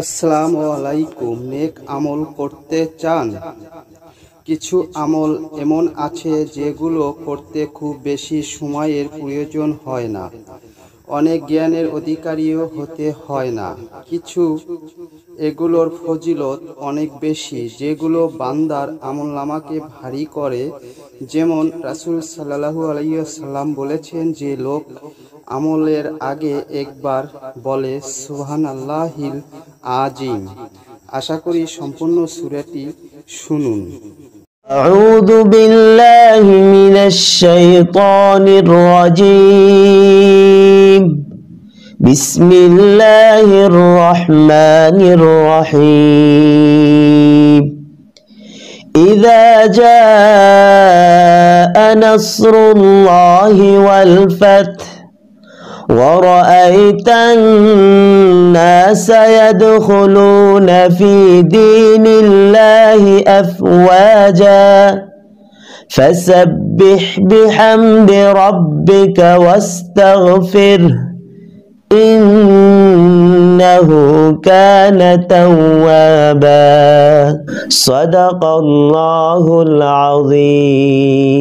আসসালামু আলাইকুম। নেক আমল করতে চান? কিছু আমল এমন আছে যেগুলো করতে খুব বেশি সময়ের প্রয়োজন হয় না, অনেক জ্ঞানের অধিকারীও হতে হয় না। কিছু এগুলোর ফজিলত অনেক বেশি, যেগুলো বান্দার আমলনামাকে ভারী করে। যেমন রাসূল সাল্লাল্লাহু আলাইহি ওয়াসাল্লাম বলেছেন যে লোক আমলের আগে একবার বলে সুবহানাল্লাহিল আজিম। আশা করি সম্পূর্ণ সূরাটি শুনুন। আউযু বিল্লাহি মিনাশ শাইতানির রাজীম। বিসমিল্লাহির রহমানির রহিম। ইযা জাআ নাসরুল্লাহি ওয়াল ফাth ورأيت الناس يدخلون في دين الله أفواجا فسبح بحمد ربك واستغفره إنه كان توابا صدق الله العظيم.